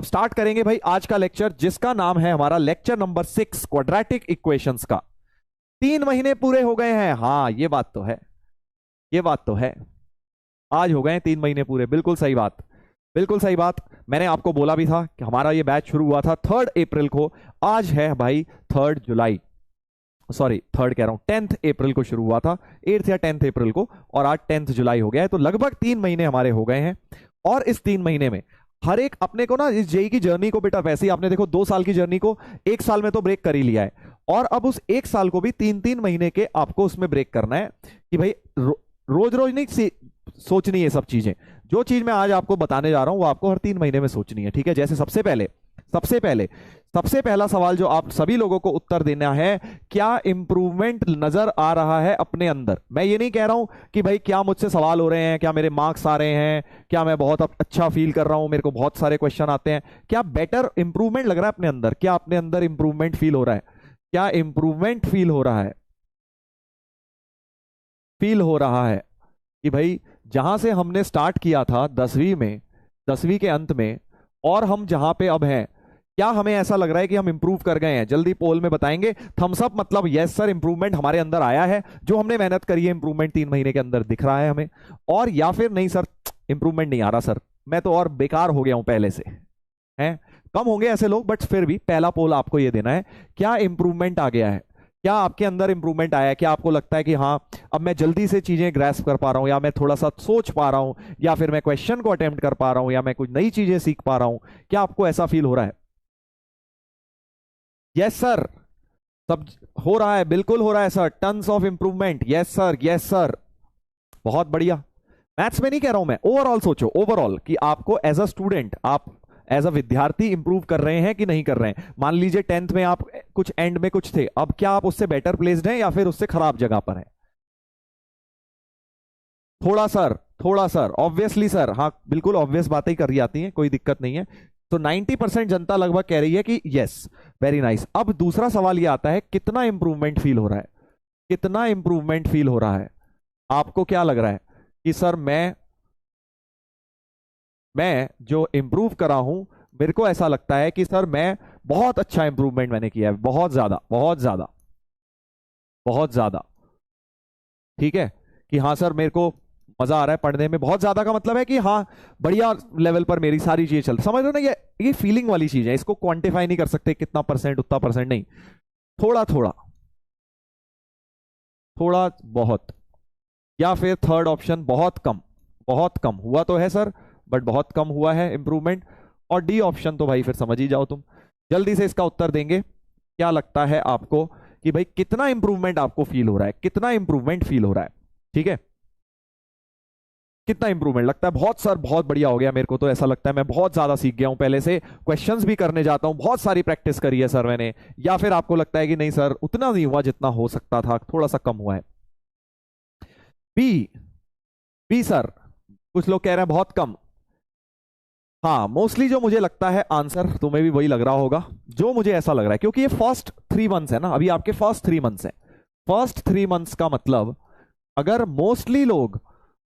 अब स्टार्ट करेंगे भाई आज का लेक्चर, जिसका नाम है हमारा लेक्चर नंबर 6 क्वाड्रेटिक इक्वेशंस का। 3 महीने पूरे हो गए हैं। हाँ ये बात तो है, ये बात तो है, आज हो गए हैं 3 महीने पूरे। बिल्कुल सही बात, बिल्कुल सही बात। मैंने आपको बोला भी था कि हमारा ये बैच शुरू हुआ था 3 अप्रैल को। आज है भाई 3 जुलाई, सॉरी 3 कह रहा हूं, 10 अप्रैल को शुरू हुआ था, 8 या 10 अप्रैल को, और आज 10 जुलाई हो गया है। तो लगभग 3 महीने हमारे हो गए हैं। और इस 3 महीने में हर एक अपने को ना, इस जेई की जर्नी को बेटा वैसे ही आपने देखो 2 साल की जर्नी को 1 साल में तो ब्रेक कर ही लिया है, और अब उस 1 साल को भी 3-3 महीने के आपको उसमें ब्रेक करना है कि भाई रोज रोज नहीं सोचनी है सब चीजें। जो चीज मैं आज आपको बताने जा रहा हूं वो आपको हर 3 महीने में सोचनी है, ठीक है। जैसे सबसे पहला सवाल जो आप सभी लोगों को उत्तर देना है, क्या इंप्रूवमेंट नजर आ रहा है अपने अंदर। मैं ये नहीं कह रहा हूं कि भाई क्या मुझसे सवाल हो रहे हैं, क्या मेरे मार्क्स आ रहे हैं, क्या मैं बहुत अच्छा फील कर रहा हूं, मेरे को बहुत सारे क्वेश्चन आते हैं। क्या बेटर इंप्रूवमेंट लग रहा है अपने अंदर, क्या अपने अंदर इंप्रूवमेंट फील हो रहा है, क्या इंप्रूवमेंट फील हो रहा है, फील हो रहा है कि भाई जहां से हमने स्टार्ट किया था 10वीं में, 10वीं के अंत में, और हम जहां पे अब हैं, क्या हमें ऐसा लग रहा है कि हम इंप्रूव कर गए हैं। जल्दी पोल में बताएंगे। थम्स अप मतलब यस सर इंप्रूवमेंट हमारे अंदर आया है, जो हमने मेहनत करी है इंप्रूवमेंट 3 महीने के अंदर दिख रहा है हमें। और या फिर नहीं सर इंप्रूवमेंट नहीं आ रहा सर, मैं तो और बेकार हो गया हूं पहले से। हैं कम होंगे ऐसे लोग, बट फिर भी पहला पोल आपको ये देना है, क्या इंप्रूवमेंट आ गया है, क्या आपके अंदर इंप्रूवमेंट आया है। क्या आपको लगता है कि हाँ अब मैं जल्दी से चीजें ग्रैस्प कर पा रहा हूं, या मैं थोड़ा सा सोच पा रहा हूं, या फिर मैं क्वेश्चन को अटेम्प्ट कर पा रहा हूं, या मैं कुछ नई चीजें सीख पा रहा हूं। क्या आपको ऐसा फील हो रहा है। यस सर, सब हो रहा है, बिल्कुल हो रहा है sir. Tons of improvement, yes sir, yes sir, बहुत बढ़िया। मैथ्स में नहीं कह रहा हूं मैं, ओवरऑल सोचो, ओवरऑल कि आपको एज अ स्टूडेंट, आप एज अ विद्यार्थी इंप्रूव कर रहे हैं कि नहीं कर रहे हैं। मान लीजिए 10th में आप कुछ एंड में कुछ थे, अब क्या आप उससे बेटर प्लेस्ड हैं या फिर उससे खराब जगह पर हैं। थोड़ा सर, थोड़ा सर, ऑब्वियसली सर, हाँ बिल्कुल ऑब्वियस बातें ही कर रही आती हैं, कोई दिक्कत नहीं है। तो 90% जनता लगभग कह रही है कि यस, वेरी नाइस। अब दूसरा सवाल ये आता है, कितना इंप्रूवमेंट फील हो रहा है, कितना इंप्रूवमेंट फील हो रहा है। आपको क्या लग रहा है कि सर मैं जो इंप्रूव करा हूं, मेरे को ऐसा लगता है कि सर मैं बहुत अच्छा इंप्रूवमेंट मैंने किया है, बहुत ज्यादा, बहुत ज्यादा, बहुत ज्यादा, ठीक है। कि हाँ सर मेरे को मजा आ रहा है पढ़ने में। बहुत ज्यादा का मतलब है कि हाँ बढ़िया लेवल पर मेरी सारी चीजें चल, समझ रहे हो ना। ये फीलिंग वाली चीज है, इसको क्वांटिफाई नहीं कर सकते कितना परसेंट, उतना परसेंट नहीं, थोड़ा थोड़ा, थोड़ा बहुत, या फिर थर्ड ऑप्शन बहुत कम। बहुत कम हुआ तो है सर, बट बहुत कम हुआ है इंप्रूवमेंट। और डी ऑप्शन तो भाई फिर समझ ही जाओ तुम। जल्दी से इसका उत्तर देंगे। क्या लगता है आपको कि भाई कितना इंप्रूवमेंट आपको फील हो रहा है, कितना इंप्रूवमेंट फील हो रहा है, ठीक है। कितना इंप्रूवमेंट लगता है। बहुत सर बहुत बढ़िया हो गया, मेरे को तो ऐसा लगता है मैं बहुत ज्यादा सीख गया हूं, पहले से क्वेश्चंस भी करने जाता हूं, बहुत सारी प्रैक्टिस करी है सर मैंने। या फिर आपको लगता है कि नहीं सर उतना नहीं हुआ जितना हो सकता था, थोड़ा सा कम हुआ है। बी, बी सर, कुछ लोग कह रहे हैं बहुत कम। हाँ मोस्टली जो मुझे लगता है आंसर तुम्हें भी वही लग रहा होगा जो मुझे ऐसा लग रहा है, क्योंकि ये फर्स्ट 3 मंथ्स है ना, अभी आपके फर्स्ट 3 मंथ्स है। फर्स्ट 3 मंथ्स का मतलब, अगर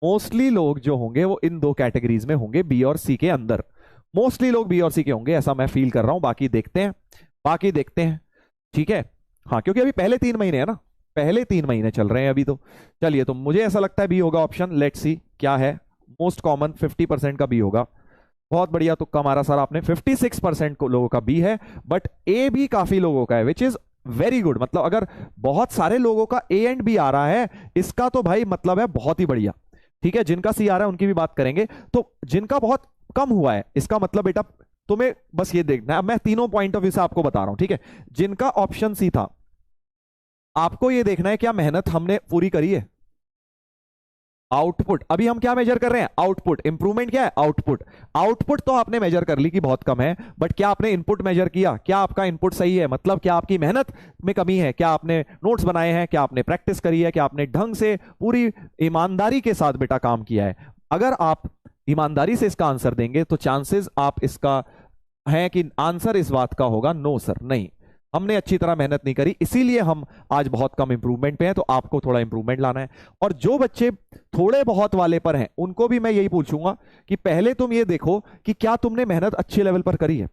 मोस्टली लोग जो होंगे वो इन 2 कैटेगरीज में होंगे, बी और सी के अंदर। मोस्टली लोग बी और सी के होंगे, ऐसा मैं फील कर रहा हूं। बाकी देखते हैं, बाकी देखते हैं, ठीक है। हाँ क्योंकि अभी पहले 3 महीने है ना, पहले 3 महीने चल रहे हैं अभी तो। चलिए तो मुझे ऐसा लगता है बी होगा ऑप्शन। लेट्स सी क्या है। मोस्ट कॉमन 50% का बी होगा। बहुत बढ़िया तुक्का मारा सर आपने। 56% लोगों का बी है, बट ए भी काफी लोगों का है, विच इज वेरी गुड। मतलब अगर बहुत सारे लोगों का ए एंड बी आ रहा है, इसका तो भाई मतलब है बहुत ही बढ़िया, ठीक है। जिनका सी आ रहा है उनकी भी बात करेंगे। तो जिनका बहुत कम हुआ है, इसका मतलब बेटा तुम्हें बस ये देखना है। अब मैं तीनों पॉइंट ऑफ व्यू से आपको बता रहा हूं, ठीक है। जिनका ऑप्शन सी था, आपको ये देखना है क्या मेहनत हमने पूरी करी है। आउटपुट, अभी हम क्या मेजर कर रहे हैं, आउटपुट। इंप्रूवमेंट क्या है, आउटपुट। आउटपुट तो आपने मेजर कर ली कि बहुत कम है, बट क्या आपने इनपुट मेजर किया, क्या आपका इनपुट सही है, मतलब क्या आपकी मेहनत में कमी है, क्या आपने नोट्स बनाए हैं, क्या आपने प्रैक्टिस करी है, क्या आपने ढंग से पूरी ईमानदारी के साथ बेटा काम किया है। अगर आप ईमानदारी से इसका आंसर देंगे तो चांसेस आप इसका है कि आंसर इस बात का होगा नो सर, नहीं। हमने अच्छी तरह मेहनत नहीं करी, इसीलिए हम आज बहुत कम इंप्रूवमेंट पे हैं। तो आपको थोड़ा इंप्रूवमेंट लाना है। और जो बच्चे थोड़े बहुत वाले पर हैं उनको भी मैं यही पूछूंगा कि पहले तुम ये देखो कि क्या तुमने मेहनत अच्छे लेवल पर करी है।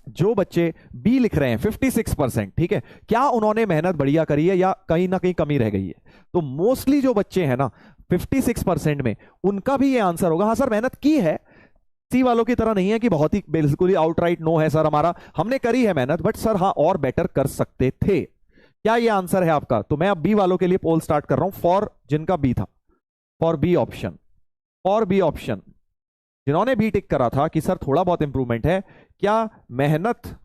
जो बच्चे बी लिख रहे हैं 56%, ठीक है, क्या उन्होंने मेहनत बढ़िया करी है या कहीं ना कहीं कमी रह गई है? तो मोस्टली जो बच्चे हैं ना 56% में, उनका भी ये आंसर होगा हाँ सर मेहनत की है। सी वालों की तरह नहीं है कि बहुत ही बिल्कुल ही आउटराइट नो है सर हमारा, हमने करी है मेहनत बट सर हाँ और बेटर कर सकते थे। क्या ये आंसर है आपका? तो मैं अब बी वालों के लिए पोल स्टार्ट कर रहा हूं, फॉर जिनका बी था, for B option, for B option, जिन्होंने बी टिक करा था कि सर थोड़ा बहुत इंप्रूवमेंट है, क्या मेहनत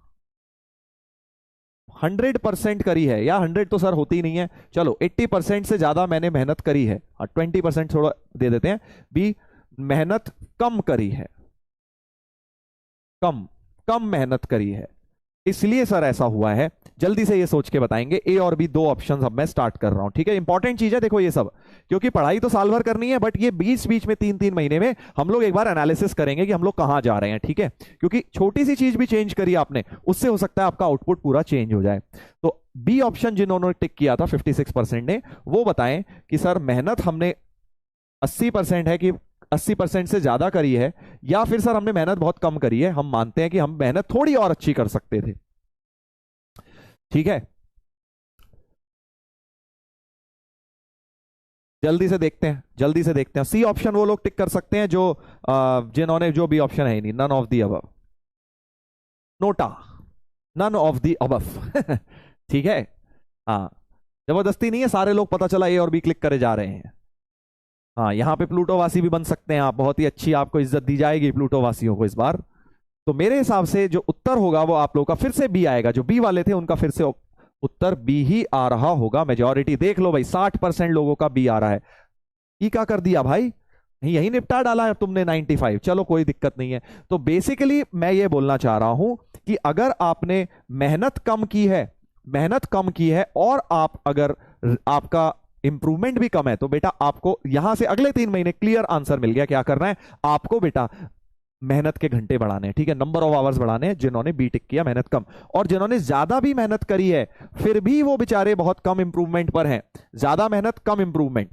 100% करी है? या 100 तो सर होती ही नहीं है, चलो 80% से ज्यादा मैंने मेहनत करी है, 20% थोड़ा दे देते हैं। बी, मेहनत कम करी है, कम कम मेहनत करी है, इसलिए सर ऐसा हुआ है। जल्दी से ये सोच के बताएंगे। ए और बी दो ऑप्शंस अब मैं स्टार्ट कर रहा हूं, ठीक है। इंपॉर्टेंट चीज है देखो ये सब, क्योंकि पढ़ाई तो साल भर करनी है बट ये बीच बीच में 3-3 महीने में हम लोग एक बार एनालिसिस करेंगे कि हम लोग कहां जा रहे हैं, ठीक है। क्योंकि छोटी सी चीज भी चेंज करी आपने, उससे हो सकता है आपका आउटपुट पूरा चेंज हो जाए। तो बी ऑप्शन जिन्होंने टिक किया था 56% ने, वो बताएं कि सर मेहनत हमने 80% है कि 80% से ज्यादा करी है, या फिर सर हमने मेहनत बहुत कम करी है, हम मानते हैं कि हम मेहनत थोड़ी और अच्छी कर सकते थे, ठीक है। जल्दी से देखते हैं, जल्दी से देखते हैं। सी ऑप्शन वो लोग टिक कर सकते हैं जो जिन्होंने, जो बी ऑप्शन है ही नहीं, none of the above, NOTA, none of the above ठीक है। हाँ, जबरदस्ती नहीं है, सारे लोग पता चला ए और बी क्लिक करे जा रहे हैं। हाँ, यहाँ पे प्लूटोवासी भी बन सकते हैं आप, बहुत ही अच्छी आपको इज्जत दी जाएगी प्लूटोवासियों को इस बार। तो मेरे हिसाब से जो उत्तर होगा वो आप लोगों का फिर से बी आएगा, जो बी वाले थे उनका फिर से उत्तर बी ही आ रहा होगा। मेजॉरिटी देख लो भाई, 60% लोगों का बी आ रहा है। ई क्या कर दिया भाई, यही निपटा डाला है तुमने 95, चलो कोई दिक्कत नहीं है। तो बेसिकली मैं ये बोलना चाह रहा हूं कि अगर आपने मेहनत कम की है, मेहनत कम की है और आप अगर आपका इंप्रूवमेंट भी कम है, तो बेटा आपको यहां से अगले 3 महीने क्लियर आंसर मिल गया। क्या करना है आपको बेटा? मेहनत के घंटे बढ़ाने हैं, ठीक है, नंबर ऑफ आवर्स बढ़ाने हैं। जिन्होंने बी टिक किया मेहनत कम, और जिन्होंने ज्यादा भी मेहनत करी है फिर भी वो बेचारे बहुत कम इंप्रूवमेंट पर हैं। ज्यादा मेहनत कम इंप्रूवमेंट,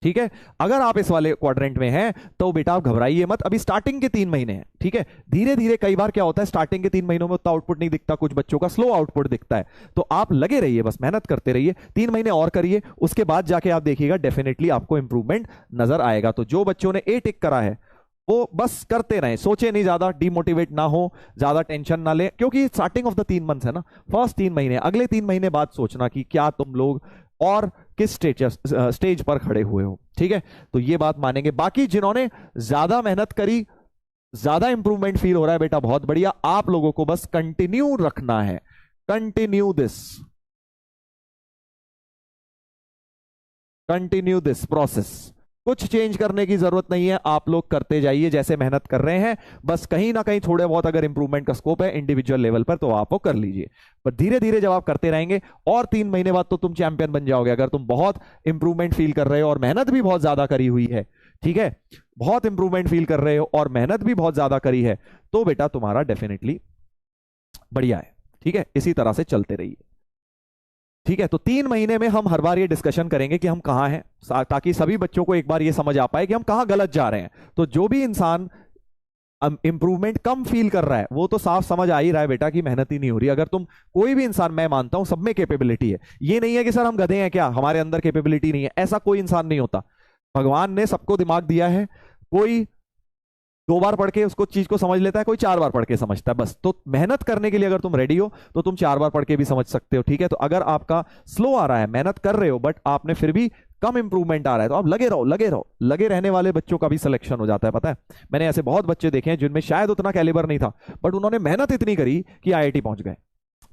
ठीक है। अगर आप इस वाले क्वाड्रेंट में हैं तो बेटा आप घबराइए मत, अभी स्टार्टिंग के 3 महीने हैं, ठीक है। धीरे धीरे, कई बार क्या होता है स्टार्टिंग के 3 महीनों में उतना आउटपुट नहीं दिखता, कुछ बच्चों का स्लो आउटपुट दिखता है। तो आप लगे रहिए, बस मेहनत करते रहिए, 3 महीने और करिए, उसके बाद जाके आप देखिएगा डेफिनेटली आपको इंप्रूवमेंट नजर आएगा। तो जो बच्चों ने ए टिक करा है वो बस करते रहें, सोचे नहीं, ज्यादा डिमोटिवेट ना हो, ज्यादा टेंशन ना ले, क्योंकि स्टार्टिंग ऑफ द 3 मंथ्स है ना, फर्स्ट 3 महीने, अगले 3 महीने बाद सोचना कि क्या तुम लोग और किस स्टेज पर खड़े हुए हो, ठीक है। तो ये बात मानेंगे। बाकी जिन्होंने ज्यादा मेहनत करी, ज्यादा इंप्रूवमेंट फील हो रहा है, बेटा बहुत बढ़िया, आप लोगों को बस कंटिन्यू रखना है, continue this, continue this process. कुछ चेंज करने की जरूरत नहीं है, आप लोग करते जाइए जैसे मेहनत कर रहे हैं। बस कहीं ना कहीं थोड़े बहुत अगर इंप्रूवमेंट का स्कोप है इंडिविजुअल लेवल पर तो आप वो कर लीजिए, पर धीरे धीरे जब आप करते रहेंगे और 3 महीने बाद तो तुम चैंपियन बन जाओगे। अगर तुम बहुत इंप्रूवमेंट फील कर रहे हो और मेहनत भी बहुत ज्यादा करी हुई है, ठीक है, बहुत इंप्रूवमेंट फील कर रहे हो और मेहनत भी बहुत ज्यादा करी है, तो बेटा तुम्हारा डेफिनेटली बढ़िया है, ठीक है। इसी तरह से चलते रहिए, ठीक है। तो 3 महीने में हम हर बार ये डिस्कशन करेंगे कि हम कहां हैं, ताकि सभी बच्चों को एक बार ये समझ आ पाए कि हम कहां गलत जा रहे हैं। तो जो भी इंसान इंप्रूवमेंट कम फील कर रहा है वो तो साफ समझ आ ही रहा है बेटा कि मेहनत ही नहीं हो रही। अगर तुम कोई भी इंसान, मैं मानता हूं सब में कैपेबिलिटी है, ये नहीं है कि सर हम गधे हैं क्या, हमारे अंदर कैपेबिलिटी नहीं है, ऐसा कोई इंसान नहीं होता। भगवान ने सबको दिमाग दिया है, कोई 2 बार पढ़ के उसको चीज को समझ लेता है, कोई 4 बार पढ़ के समझता है, बस। तो मेहनत करने के लिए अगर तुम रेडी हो तो तुम 4 बार पढ़ के भी समझ सकते हो, ठीक है। तो अगर आपका स्लो आ रहा है, मेहनत कर रहे हो बट आपने फिर भी कम इंप्रूवमेंट आ रहा है, तो आप लगे रहो, लगे रहो। लगे रहने वाले बच्चों का भी सिलेक्शन हो जाता है, पता है। मैंने ऐसे बहुत बच्चे देखे हैं जिनमें शायद उतना कैलिबर नहीं था बट उन्होंने मेहनत इतनी करी कि आईआईटी पहुंच गए,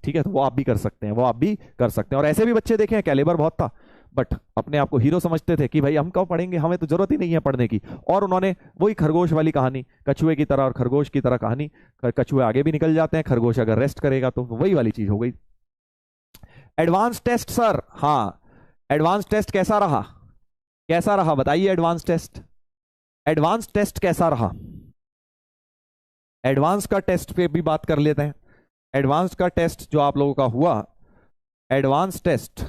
ठीक है। तो वो आप भी कर सकते हैं, वो आप भी कर सकते हैं। और ऐसे भी बच्चे देखे हैं कैलिबर बहुत था बट अपने आप को हीरो समझते थे कि भाई हम कब पढ़ेंगे, हमें तो जरूरत ही नहीं है पढ़ने की, और उन्होंने वही खरगोश वाली कहानी, कछुए की तरह और खरगोश की तरह कहानी, कछुए आगे भी निकल जाते हैं, खरगोश अगर रेस्ट करेगा तो वही वाली चीज हो गई। एडवांस टेस्ट सर, हाँ एडवांस टेस्ट कैसा रहा, कैसा रहा बताइए। एडवांस टेस्ट, एडवांस टेस्ट कैसा रहा, एडवांस का टेस्ट पे भी बात कर लेते हैं। एडवांस्ड का टेस्ट जो आप लोगों का हुआ, एडवांस टेस्ट,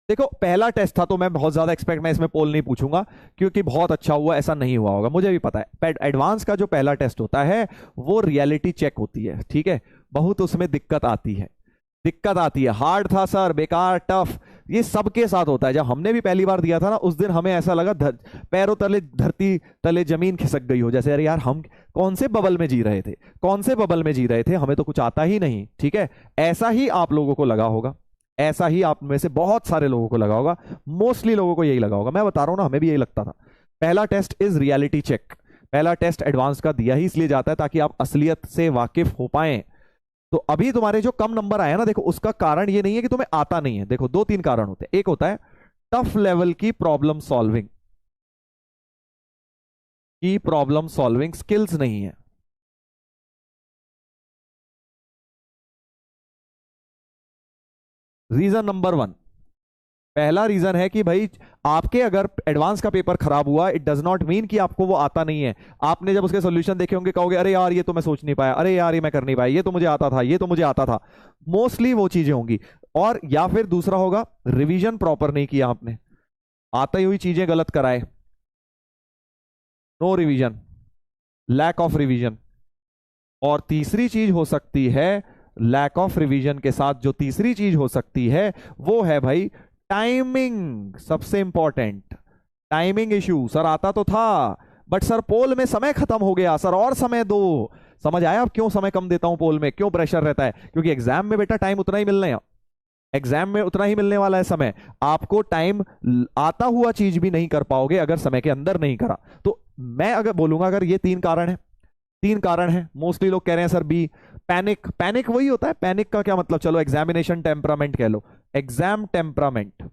देखो पहला टेस्ट था तो मैं बहुत ज्यादा एक्सपेक्ट, मैं इसमें पोल नहीं पूछूंगा क्योंकि बहुत अच्छा हुआ ऐसा नहीं हुआ होगा, मुझे भी पता है। एडवांस का जो पहला टेस्ट होता है वो रियलिटी चेक होती है, ठीक है। बहुत उसमें दिक्कत आती है, दिक्कत आती है। हार्ड था सर, बेकार, टफ, ये सबके साथ होता है। जब हमने भी पहली बार दिया था ना, उस दिन हमें ऐसा लगा पैरों तले धरती तले जमीन खिसक गई हो, जैसे अरे यार हम कौन से बबल में जी रहे थे, कौन से बबल में जी रहे थे, हमें तो कुछ आता ही नहीं, ठीक है। ऐसा ही आप लोगों को लगा होगा, ऐसा ही आप में से बहुत सारे लोगों को लगा होगा, मोस्टली लोगों को यही लगा होगा। मैं बता रहा हूं ना, हमें भी यही लगता था। पहला टेस्ट इज रियलिटी चेक, पहला टेस्ट एडवांस का दिया ही इसलिए जाता है ताकि आप असलियत से वाकिफ हो पाए। तो अभी तुम्हारे जो कम नंबर आए ना, देखो उसका कारण ये नहीं है कि तुम्हें आता नहीं है, देखो दो तीन कारण होते हैं। एक होता है टफ लेवल की प्रॉब्लम सॉल्विंग, की प्रॉब्लम सॉल्विंग स्किल्स नहीं है। रीजन नंबर वन, पहला रीजन है कि भाई आपके अगर एडवांस का पेपर खराब हुआ, इट डज नॉट मीन कि आपको वो आता नहीं है। आपने जब उसके सॉल्यूशन देखे होंगे कहोगे अरे यार ये तो मैं सोच नहीं पाया, अरे यार ये मैं कर नहीं पाया, ये तो मुझे आता था, ये तो मुझे आता था, मोस्टली वो चीजें होंगी। और या फिर दूसरा होगा रिवीजन प्रॉपर नहीं किया आपने, आती हुई चीजें गलत कराए, no revision, lack of revision. और तीसरी चीज हो सकती है, लैक ऑफ रिवीजन के साथ जो तीसरी चीज हो सकती है वो है भाई टाइमिंग, सबसे इंपॉर्टेंट टाइमिंग इशू। सर आता तो था बट सर पोल में समय खत्म हो गया, सर और समय दो। समझ आया अब क्यों समय कम देता हूं पोल में, क्यों प्रेशर रहता है? क्योंकि एग्जाम में बेटा टाइम उतना ही मिलने है, एग्जाम में उतना ही मिलने वाला है समय। आपको टाइम आता हुआ चीज भी नहीं कर पाओगे अगर समय के अंदर नहीं करा। तो मैं अगर बोलूंगा अगर ये तीन कारण है, तीन कारण है, मोस्टली लोग कह रहे हैं सर बी, पैनिक। पैनिक वही होता है, पैनिक का क्या मतलब, चलो एग्जामिनेशन टेम्परामेंट कह लो, एग्जाम टेम्परामेंट।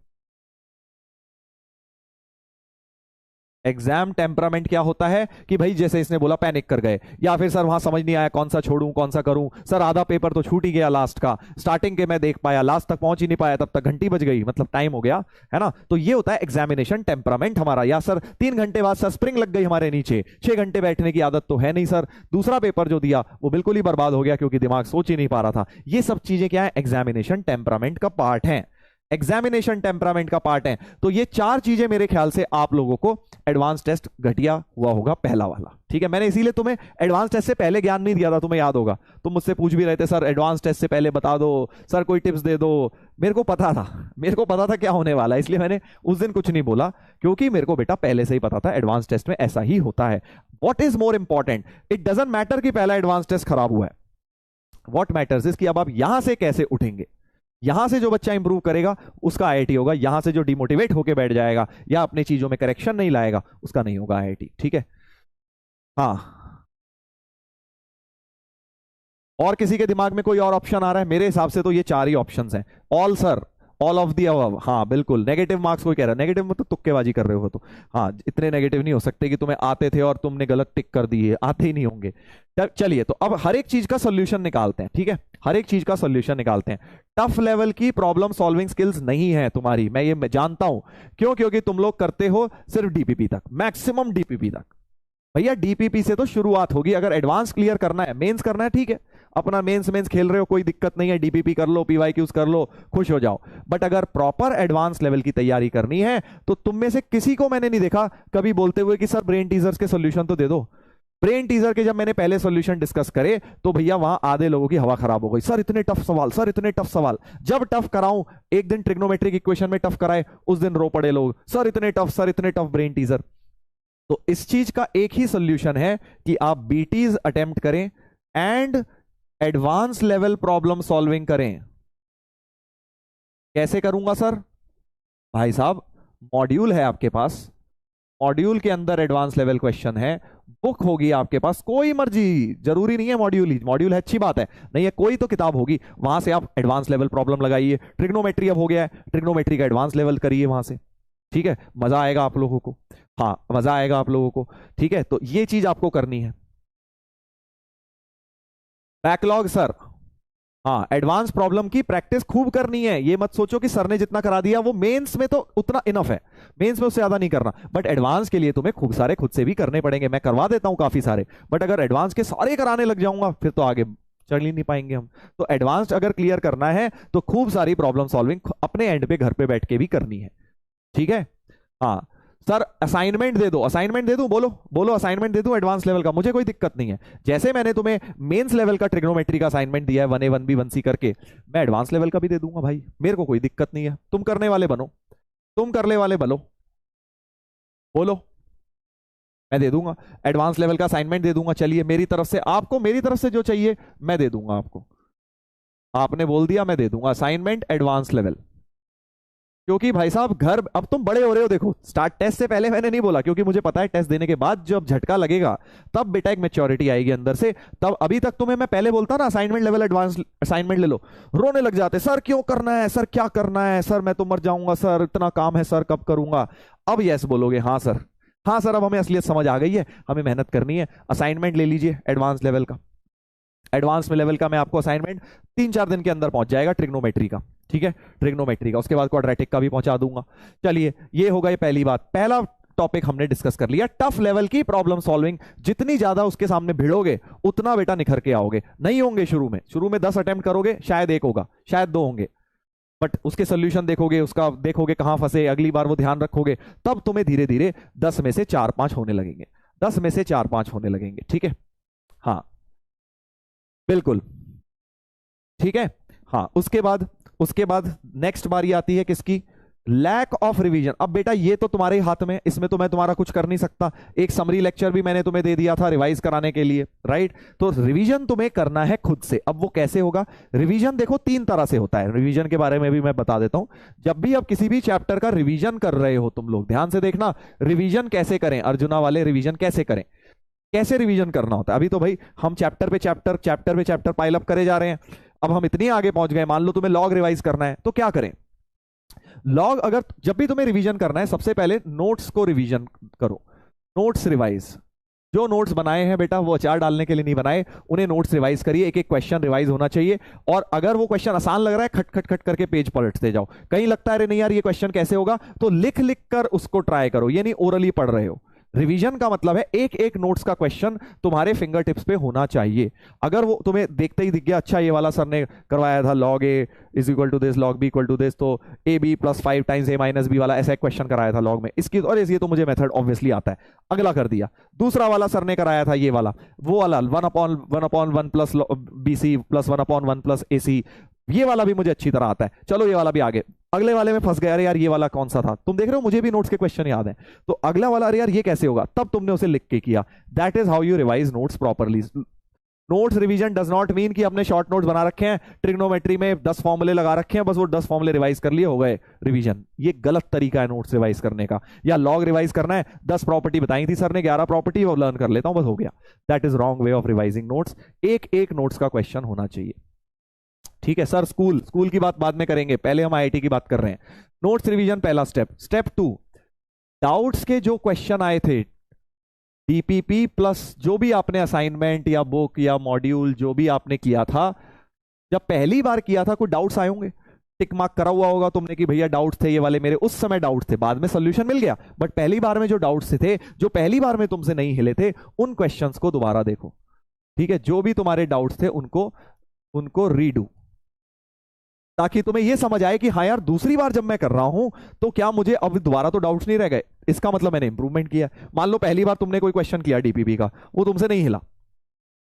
एग्जाम टेम्परामेंट क्या होता है कि भाई जैसे इसने बोला पैनिक कर गए, या फिर सर वहां समझ नहीं आया कौन सा छोड़ूं कौन सा करूं, सर आधा पेपर तो छूट ही गया लास्ट का, स्टार्टिंग के मैं देख पाया, लास्ट तक पहुंच ही नहीं पाया, तब तक घंटी बज गई, मतलब टाइम हो गया, है ना। तो ये होता है एग्जामिनेशन टेम्परामेंट हमारा। या सर 3 घंटे बाद सर स्प्रिंग लग गई हमारे नीचे, 6 घंटे बैठने की आदत तो है नहीं सर, दूसरा पेपर जो दिया वो बिल्कुल ही बर्बाद हो गया क्योंकि दिमाग सोच ही नहीं पा रहा था। ये सब चीजें क्या है, एग्जामिनेशन टेम्परामेंट का पार्ट है, एग्जामिनेशन टेम्परामेंट का पार्ट है। तो ये चार चीजें मेरे ख्याल से आप लोगों को एडवांस टेस्ट घटिया हुआ होगा पहला वाला, ठीक है। मैंने इसीलिए तुम्हें एडवांस टेस्ट से पहले ज्ञान नहीं दिया था, तुम्हें याद होगा तुम मुझसे पूछ भी रहे थे सर एडवांस टेस्ट से पहले बता दो, सर कोई टिप्स दे दो। मेरे को पता था, मेरे को पता था क्या होने वाला है, इसलिए मैंने उस दिन कुछ नहीं बोला, क्योंकि मेरे को बेटा पहले से ही पता था एडवांस टेस्ट में ऐसा ही होता है। What is more important, it doesn't matter कि पहला एडवांस टेस्ट खराब हुआ है, व्हाट मैटर्स इज कि अब आप यहां से कैसे उठेंगे। यहां से जो बच्चा इंप्रूव करेगा उसका आईआईटी होगा, यहां से जो डिमोटिवेट होकर बैठ जाएगा या अपनी चीजों में करेक्शन नहीं लाएगा उसका नहीं होगा आईआईटी, ठीक है। हाँ, और किसी के दिमाग में कोई और ऑप्शन आ रहा है? मेरे हिसाब से तो ये चार ही ऑप्शंस हैं, all sir, all of the above. हाँ बिल्कुल, नेगेटिव मार्क्स कोई कह रहा है, नेगेटिव में तो तुक्केबाजी कर रहे हो तो, हाँ इतने नेगेटिव नहीं हो सकते कि तुम्हें आते थे और तुमने गलत टिक कर दिए, आते ही नहीं होंगे। चलिए तो अब हर एक चीज का सोल्यूशन निकालते हैं, ठीक है, हर एक चीज का सोल्यूशन निकालते हैं। टफ लेवल की प्रॉब्लम सॉल्विंग स्किल्स नहीं है तुम्हारी, मैं ये जानता हूं। क्यों? क्योंकि तुम लोग करते हो सिर्फ डीपीपी तक, मैक्सिमम डीपीपी तक। भैया डीपीपी से तो शुरुआत होगी, अगर एडवांस क्लियर करना है, मेंस करना है, ठीक है, अपना मेंस मेंस खेल रहे हो कोई दिक्कत नहीं है, डीपीपी कर लो, पीवाईक्यूज कर लो, खुश हो जाओ। बट अगर प्रॉपर एडवांस लेवल की तैयारी करनी है तो तुम में से किसी को मैंने नहीं देखा कभी बोलते हुए कि सर ब्रेन टीजर्स के सोल्यूशन तो दे दो। ब्रेन टीजर के जब मैंने पहले सॉल्यूशन डिस्कस करे तो भैया वहां आधे लोगों की हवा खराब हो गई, सर इतने टफ सवाल, सर इतने टफ सवाल। जब टफ कराऊं, एक दिन ट्रिग्नोमेट्रिक इक्वेशन में टफ कराए, उस दिन रो पड़े लोग, सर इतने टफ, सर इतने टफ ब्रेन टीजर। तो इस चीज का एक ही सोल्यूशन है कि आप बीटीज अटेम्प्ट करें and advance level problem solving करें। कैसे करूंगा सर? भाई साहब मॉड्यूल है आपके पास, मॉड्यूल के अंदर एडवांस लेवल क्वेश्चन है, बुक होगी आपके पास, कोई मर्जी, जरूरी नहीं है मॉड्यूल ही, मॉड्यूल है अच्छी बात है, नहीं है कोई तो किताब होगी, वहां से आप एडवांस लेवल प्रॉब्लम लगाइए। ट्रिग्नोमेट्री अब हो गया है, ट्रिग्नोमेट्री का एडवांस लेवल करिए वहां से, ठीक है, मजा आएगा आप लोगों को, हाँ मजा आएगा आप लोगों को, ठीक है। तो ये चीज आपको करनी है। बैकलॉग सर, हाँ, एडवांस प्रॉब्लम की प्रैक्टिस खूब करनी है। ये मत सोचो कि सर ने जितना करा दिया वो मेंस में तो उतना इनफ है, मेंस में उससे ज्यादा नहीं करना, बट एडवांस के लिए तुम्हें खूब सारे खुद से भी करने पड़ेंगे। मैं करवा देता हूं काफी सारे, बट अगर एडवांस के सारे कराने लग जाऊंगा फिर तो आगे चढ़ ही नहीं पाएंगे हम। तो एडवांस अगर क्लियर करना है तो खूब सारी प्रॉब्लम सॉल्विंग अपने एंड पे घर पे बैठ के भी करनी है, ठीक है। हाँ सर, असाइनमेंट दे दो, असाइनमेंट दे दूं, बोलो बोलो, असाइनमेंट दे दूं एडवांस लेवल का, मुझे कोई दिक्कत नहीं है। जैसे मैंने तुम्हें मेंस लेवल का ट्रिग्नोमेट्री का असाइनमेंट दिया है 1A 1B 1C करके, मैं एडवांस लेवल का भी दे दूंगा भाई, मेरे को कोई दिक्कत नहीं है। तुम करने वाले बनो, तुम करने वाले बनो, बोलो, मैं दे दूंगा एडवांस लेवल का असाइनमेंट दे दूंगा। चलिए, मेरी तरफ से आपको, मेरी तरफ से जो चाहिए मैं दे दूंगा आपको। आपने बोल दिया, मैं दे दूंगा असाइनमेंट एडवांस लेवल। क्योंकि भाई साहब घर, अब तुम बड़े हो रहे हो, देखो स्टार्ट टेस्ट से पहले मैंने नहीं बोला, क्योंकि मुझे पता है टेस्ट देने के बाद जब झटका लगेगा तब बेटा एक मैच्योरिटी आएगी अंदर से। तब अभी तक तुम्हें मैं पहले बोलता ना असाइनमेंट लेवल एडवांस असाइनमेंट ले लो, रोने लग जाते, सर क्यों करना है, सर क्या करना है, सर मैं तो मर जाऊंगा, सर इतना काम है, सर कब करूंगा। अब यस बोलोगे, हाँ सर, हाँ सर, अब हमें असलियत समझ आ गई है, हमें मेहनत करनी है। असाइनमेंट ले लीजिए एडवांस लेवल का। एडवांस में लेवल का मैं आपको असाइनमेंट 3-4 दिन के अंदर पहुंच जाएगा ट्रिग्नोमेट्री का, ठीक है, ट्रिग्नोमेट्री का। उसके बाद क्वाड्रेटिक का भी पहुंचा दूंगा। चलिए, ये होगा ये पहली बात, पहला टॉपिक हमने डिस्कस कर लिया। टफ लेवल की प्रॉब्लम सॉल्विंग, जितनी ज्यादा उसके सामने भिड़ोगे उतना बेटा निखर के आओगे। नहीं होंगे शुरू में 10 अटेम्प्ट करोगे, शायद 1 होगा, शायद 2 होंगे, बट उसके सोल्यूशन देखोगे, उसका देखोगे कहां फंसे, अगली बार वो ध्यान रखोगे, तब तुम्हें धीरे धीरे 10 में से 4-5 होने लगेंगे, 10 में से 4-5 होने लगेंगे, ठीक है। हाँ बिल्कुल, ठीक है। हाँ, उसके बाद नेक्स्ट बारी आती है किसकी, लैक ऑफ रिवीजन। अब बेटा ये तो तुम्हारे हाथ में, इसमें तो मैं तुम्हारा कुछ कर नहीं सकता। एक समरी लेक्चर भी मैंने तुम्हें दे दिया था रिवाइज कराने के लिए, राइट। तो रिवीजन तुम्हें करना है खुद से। अब वो कैसे होगा रिवीजन, देखो 3 तरह से होता है। रिवीजन के बारे में भी मैं बता देता हूं। जब भी अब किसी भी चैप्टर का रिवीजन कर रहे हो तुम लोग, ध्यान से देखना, रिवीजन कैसे करें, अर्जुना वाले रिवीजन कैसे करें, कैसे रिवीजन करना होता है। अभी तो भाई हम चैप्टर पे चैप्टर पाइल अप करे जा रहे हैं। अब हम इतनी आगे पहुंच गए, मान लो तुम्हें लॉग रिवाइज करना है तो क्या करें। लॉग अगर जब भी तुम्हें रिवीजन करना है, सबसे पहले नोट्स को रिवीजन करो, नोट्स रिवाइज। जो नोट्स बनाए हैं बेटा वो अचार डालने के लिए नहीं बनाए, उन्हें नोट्स रिवाइज करिए। एक एक क्वेश्चन रिवाइज होना चाहिए। और अगर वो क्वेश्चन आसान लग रहा है, खट खट खट करके पेज पलटते जाओ। कहीं लगता है अरे नहीं यार ये क्वेश्चन कैसे होगा, तो लिख लिख कर उसको ट्राई करो, ये नहीं ओरली पढ़ रहे हो। रिवीजन का मतलब है एक एक नोट्स का क्वेश्चन तुम्हारे फिंगर टिप्स पे होना चाहिए। अगर वो तुम्हें देखते ही दिख गया, अच्छा ये वाला सर ने करवाया था log A is equal to this, log B equal to this, तो A B plus 5 times A minus B वाला ऐसा क्वेश्चन कराया था लॉग में, इसकी और ये तो मुझे मेथड ऑब्वियसली आता है, अगला कर दिया। दूसरा वाला सर ने कराया था ये वाला, वो वाला 1/1 plus B C plus 1/1 plus A C, ये वाला भी मुझे अच्छी तरह आता है, चलो ये वाला भी आगे। अगले वाले में फंस गया, अरे यार ये वाला कौन सा था, तुम देख रहे हो मुझे भी नोट्स के क्वेश्चन याद है, तो अगला वाला अरे यार ये कैसे होगा, तब तुमने उसे लिख के किया। That is how you revise notes properly. Notes revision does not mean कि अपने शॉर्ट नोट्स बना रखे हैं, ट्रिग्नोमेट्री में 10 फॉर्मूले लगा रखे हैं, बस वो 10 फॉर्मूले रिवाइज कर लिए हो गए रिवीजन। ये गलत तरीका है नोट्स रिवाइज करने का। या लॉग रिवाइज करना है, 10 प्रॉपर्टी बताई थी सर ने, 11 प्रॉपर्टी वो लर्न कर लेता हूं, बस हो गया। That is wrong way of revising notes. एक एक नोट्स का क्वेश्चन होना चाहिए, ठीक है सर। स्कूल की बात बाद में करेंगे, पहले हम आईआईटी की बात कर रहे हैं। नोट्स रिवीजन पहला स्टेप। स्टेप 2, डाउट्स के जो क्वेश्चन आए थे, डीपीपी प्लस जो भी आपने असाइनमेंट या बुक या मॉड्यूल जो भी आपने किया था, जब पहली बार किया था कुछ डाउट्स आए होंगे, टिक मार्क करा हुआ होगा तुमने कि भैया डाउट्स थे ये वाले, मेरे उस समय डाउट्स थे, बाद में सोल्यूशन मिल गया, बट पहली बार में जो डाउट्स थे, जो पहली बार में तुमसे नहीं हिले थे, उन क्वेश्चंस को दोबारा देखो, ठीक है। जो भी तुम्हारे डाउट्स थे उनको रीडू, ताकि तुम्हें यह समझ आए कि हाँ यार दूसरी बार जब मैं कर रहा हूं तो क्या मुझे अब दोबारा तो डाउट्स नहीं रह गए, इसका मतलब मैंने इंप्रूवमेंट किया। मान लो पहली बार तुमने कोई क्वेश्चन किया डीपीपी का, वो तुमसे नहीं हिला,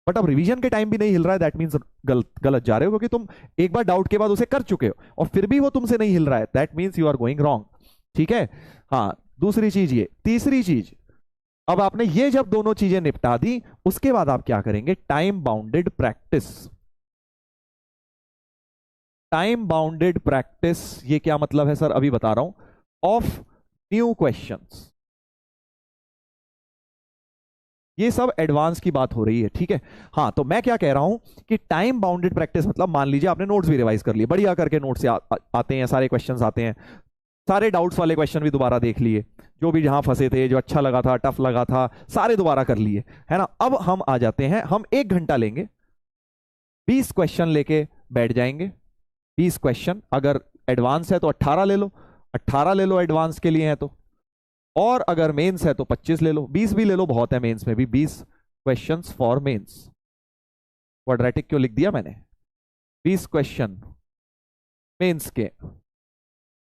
बट अब रिवीजन के टाइम भी नहीं हिल रहा है, दैट मींस गलत जा रहे हो, क्योंकि तुम एक बार डाउट के बाद उसे कर चुके हो और फिर भी वो तुमसे नहीं हिल रहा है, that means you are going wrong, ठीक है। हाँ, दूसरी चीज ये। तीसरी चीज, अब आपने ये जब दोनों चीजें निपटा दी, उसके बाद आप क्या करेंगे, time bounded practice. Time bounded practice, ये क्या मतलब है सर, अभी बता रहा हूं। ऑफ न्यू क्वेश्चंस, ये सब एडवांस की बात हो रही है, ठीक है। हाँ, तो मैं क्या कह रहा हूं कि टाइम बाउंडेड प्रैक्टिस मतलब मान लीजिए आपने नोट्स भी रिवाइज कर लिए, बढ़िया करके नोट्स से आते हैं, सारे क्वेश्चंस आते हैं, सारे डाउट्स वाले क्वेश्चन भी दोबारा देख लिए, जो भी जहां फंसे थे, जो अच्छा लगा था, टफ लगा था, सारे दोबारा कर लिए, है ना। अब हम आ जाते हैं, हम 1 घंटा लेंगे, 20 क्वेश्चन लेके बैठ जाएंगे 20 क्वेश्चन। अगर एडवांस है तो 18 ले लो, 18 ले लो एडवांस के लिए है तो, और अगर मेंस है तो 25 ले लो, 20 भी ले लो, बहुत है मेंस में भी 20 क्वेश्चंस फॉर मेंस। क्वाड्रेटिक क्यों लिख दिया मैंने, 20 क्वेश्चन मेंस के,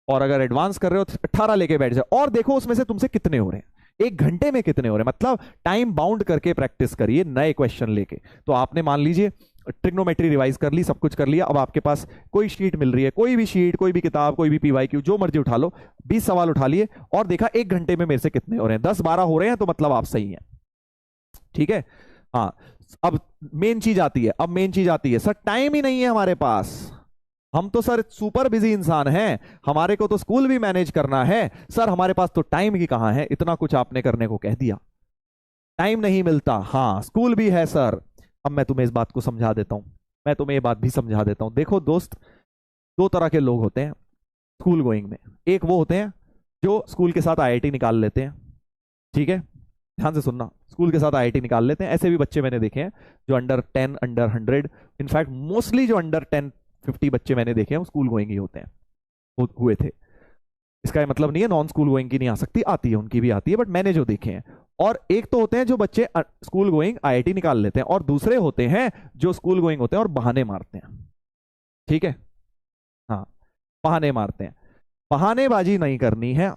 और अगर एडवांस कर रहे हो तो 18 लेके बैठ जाओ, और देखो उसमें से तुमसे कितने हो रहे हैं, एक घंटे में कितने हो रहे हैं, मतलब टाइम बाउंड करके प्रैक्टिस करिए नए क्वेश्चन लेके। तो आपने मान लीजिए ट्रिग्नोमेट्री रिवाइज कर ली, सब कुछ कर लिया, अब आपके पास कोई शीट मिल रही है, कोई भी शीट, कोई भी किताब, कोई भी पीवाईक्यू, जो मर्जी उठा लो, 20 सवाल उठा लिए और देखा एक घंटे में मेरे से कितने हो रहे हैं, 10-12 हो रहे हैं तो मतलब आप सही हैं। ठीक है, हाँ। अब मेन चीज आती है, अब मेन चीज आती है, सर टाइम ही नहीं है हमारे पास, हम तो सर सुपर बिजी इंसान हैं, हमारे को तो स्कूल भी मैनेज करना है, सर हमारे पास तो टाइम ही कहाँ है, इतना कुछ आपने करने को कह दिया, टाइम नहीं मिलता, हाँ स्कूल भी है सर। अब मैं तुम्हें इस बात को समझा देता हूं, मैं तुम्हें ये बात भी समझा देता हूं। देखो दोस्त, दो तरह के लोग होते हैं स्कूल गोइंग में, एक वो होते हैं जो स्कूल के साथ आईआईटी निकाल लेते हैं, ठीक है, ध्यान से सुनना, स्कूल के साथ आईआईटी निकाल लेते हैं, ऐसे भी बच्चे मैंने देखे हैं जो अंडर 10, अंडर 100, इनफैक्ट मोस्टली जो अंडर 10-50 बच्चे मैंने देखे हैं वो स्कूल गोइंग ही होते हैं, हुए थे। इसका ये मतलब नहीं है नॉन स्कूल गोइंग की नहीं आ सकती, आती है, उनकी भी आती है, बट मैंने जो देखे हैं। और एक तो होते हैं जो बच्चे स्कूल गोइंग आईआईटी निकाल लेते हैं, और दूसरे होते हैं जो स्कूल गोइंग होते हैं और बहाने मारते हैं, ठीक है, हाँ बहाने मारते हैं। बहानेबाजी नहीं करनी है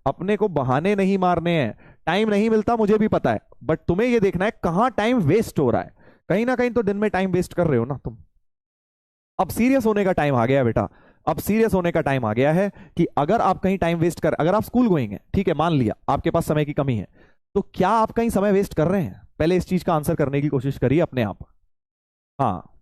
अपने को बहाने नहीं मारने हैं। टाइम नहीं मिलता मुझे भी पता है, बट तुम्हें ये देखना है कहां टाइम वेस्ट हो रहा है, कहीं ना कहीं तो दिन में टाइम वेस्ट कर रहे हो ना तुम। अब सीरियस होने का टाइम आ गया है बेटा, अब सीरियस होने का टाइम आ गया है कि अगर आप कहीं टाइम वेस्ट कर, अगर आप स्कूल गोइंग है, ठीक है, मान लिया आपके पास समय की कमी है, तो क्या आप कहीं समय वेस्ट कर रहे हैं, पहले इस चीज का आंसर करने की कोशिश करिए अपने आप। हाँ,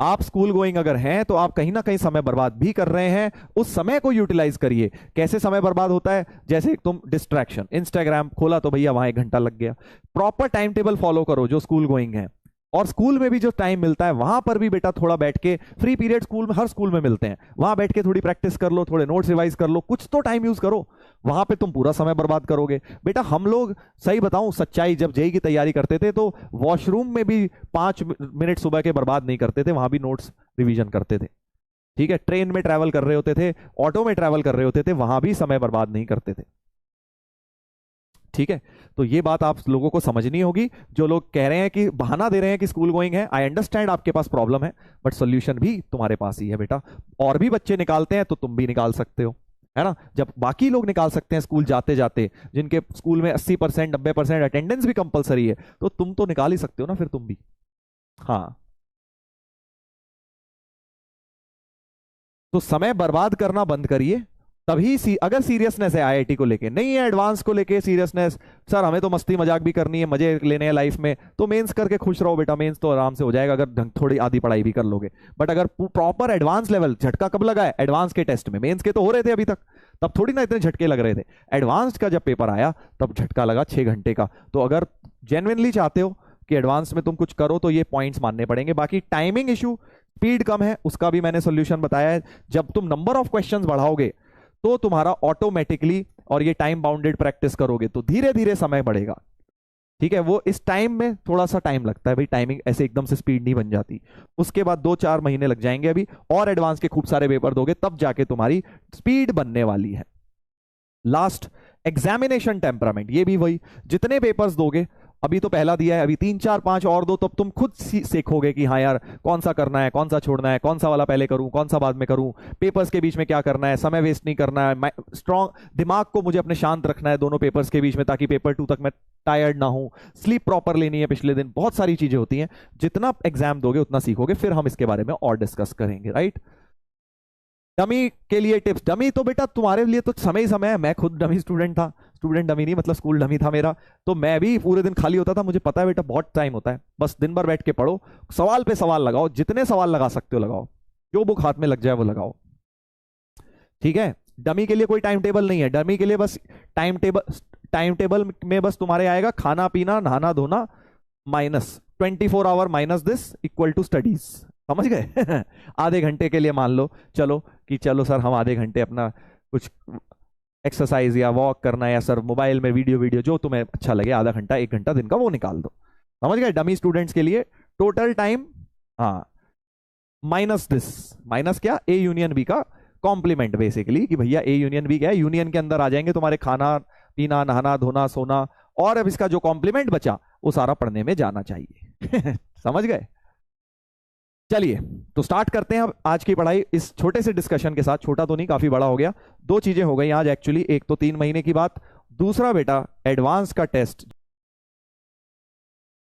आप स्कूल गोइंग अगर हैं तो आप कहीं ना कहीं समय बर्बाद भी कर रहे हैं, उस समय को यूटिलाइज करिए। कैसे समय बर्बाद होता है, जैसे तुम डिस्ट्रैक्शन, इंस्टाग्राम खोला तो भैया वहां 1 घंटा लग गया। प्रॉपर टाइम टेबल फॉलो करो जो स्कूल गोइंग है, और स्कूल में भी जो टाइम मिलता है वहां पर भी बेटा थोड़ा बैठ के, फ्री पीरियड स्कूल में, हर स्कूल में मिलते हैं, वहां बैठ के थोड़ी प्रैक्टिस कर लो, थोड़े नोट्स रिवाइज कर लो, कुछ तो टाइम यूज करो। वहां पे तुम पूरा समय बर्बाद करोगे बेटा। हम लोग सही बताऊं सच्चाई, जब जेई की तैयारी करते थे तो वॉशरूम में भी 5 मिनट सुबह के बर्बाद नहीं करते थे, वहां भी नोट्स रिवीजन करते थे, ठीक है। ट्रेन में ट्रैवल कर रहे होते थे, ऑटो में ट्रैवल कर रहे होते थे, वहां भी समय बर्बाद नहीं करते थे, ठीक है। तो ये बात आप लोगों को समझनी होगी। जो लोग कह रहे हैं कि बहाना दे रहे हैं कि स्कूल गोइंग है, आई अंडरस्टैंड आपके पास प्रॉब्लम है, बट सॉल्यूशन भी तुम्हारे पास ही है बेटा। और भी बच्चे निकालते हैं तो तुम भी निकाल सकते हो, है ना। जब बाकी लोग निकाल सकते हैं स्कूल जाते जाते, जिनके स्कूल में 80% 90% अटेंडेंस भी कंपलसरी है, तो तुम तो निकाल ही सकते हो ना फिर तुम भी। हाँ, तो समय बर्बाद करना बंद करिए, तभी अगर सीरियसनेस है आईआईटी को लेके, नहीं है एडवांस को लेके सीरियसनेस, सर हमें तो मस्ती मजाक भी करनी है, मजे लेने हैं लाइफ में, तो मेंस करके खुश रहो बेटा, मेंस तो आराम से हो जाएगा अगर ढंग थोड़ी आधी पढ़ाई भी कर लोगे। बट अगर प्रॉपर एडवांस लेवल, झटका कब लगा है एडवांस के टेस्ट में, मेंस के तो हो रहे थे अभी तक, तब थोड़ी ना इतने झटके लग रहे थे, एडवांस का जब पेपर आया तब झटका लगा 6 घंटे का। तो अगर जेन्युइनली चाहते हो कि एडवांस में तुम कुछ करो तो ये पॉइंट्स मानने पड़ेंगे। बाकी टाइमिंग इशू, स्पीड कम है, उसका भी मैंने सोल्यूशन बताया है। जब तुम नंबर ऑफ क्वेश्चंस बढ़ाओगे तो तुम्हारा ऑटोमेटिकली, और ये टाइम बाउंडेड प्रैक्टिस करोगे तो धीरे धीरे समय बढ़ेगा, ठीक है। वो इस टाइम में थोड़ा सा टाइम लगता है भाई, टाइमिंग ऐसे एकदम से स्पीड नहीं बन जाती, उसके बाद 2-4 महीने लग जाएंगे अभी, और एडवांस के खूब सारे पेपर दोगे तब जाके तुम्हारी स्पीड बनने वाली है। लास्ट, एग्जामिनेशन टेम्परामेंट, ये भी वही, जितने पेपर्स दोगे, अभी तो पहला दिया है, अभी 3-4-5 और दो, तब तुम खुद सीखोगे कि हाँ यार कौन सा करना है, कौन सा छोड़ना है, कौन सा वाला पहले करूं, कौन सा बाद में करूं, पेपर्स के बीच में क्या करना है, समय वेस्ट नहीं करना है, स्ट्रॉन्ग दिमाग को मुझे अपने शांत रखना है दोनों पेपर्स के बीच में, ताकि पेपर 2 तक मैं टायर्ड ना हूं, स्लीप प्रॉपर लेनी है पिछले दिन, बहुत सारी चीजें होती हैं। जितना एग्जाम दोगे उतना सीखोगे, फिर हम इसके बारे में और डिस्कस करेंगे, राइट। डमी के लिए टिप्स, डमी तो बेटा तुम्हारे लिए तो समय ही समय है, मैं खुद डमी स्टूडेंट था, स्टूडेंट डमी नहीं मतलब स्कूल डमी था मेरा, तो मैं भी पूरे दिन खाली होता था, मुझे पता है बेटा बहुत टाइम होता है, बस दिन भर बैठ के पढ़ो, सवाल पे सवाल लगाओ, जितने सवाल लगा सकते हो लगाओ, जो बुक हाथ में लग जाए वो लगाओ, ठीक है। डमी के लिए कोई टाइम टेबल नहीं है, डमी के लिए बस टाइम टेबल में बस तुम्हारे आएगा खाना पीना नहाना धोना minus 24 hour minus this equal to studies, समझ गए। आधे घंटे के लिए मान लो, चलो कि चलो सर हम आधे घंटे अपना कुछ एक्सरसाइज या वॉक करना या सर मोबाइल में वीडियो वीडियो जो तुम्हें अच्छा लगे, आधा घंटा 1 घंटा दिन का वो निकाल दो। समझ गए? डमी स्टूडेंट्स के लिए टोटल टाइम, हाँ, माइनस दिस, माइनस क्या, ए यूनियन बी का कॉम्प्लीमेंट बेसिकली, कि भैया ए यूनियन बी क्या है, यूनियन के अंदर आ जाएंगे तुम्हारे खाना पीना नहाना धोना सोना, और अब इसका जो कॉम्प्लीमेंट बचा वो सारा पढ़ने में जाना चाहिए। समझ गए? चलिए तो स्टार्ट करते हैं अब आज की पढ़ाई इस छोटे से डिस्कशन के साथ। छोटा तो नहीं, काफी बड़ा हो गया। 2 चीजें हो गई आज एक्चुअली, एक तो 3 महीने की बात, दूसरा बेटा एडवांस का टेस्ट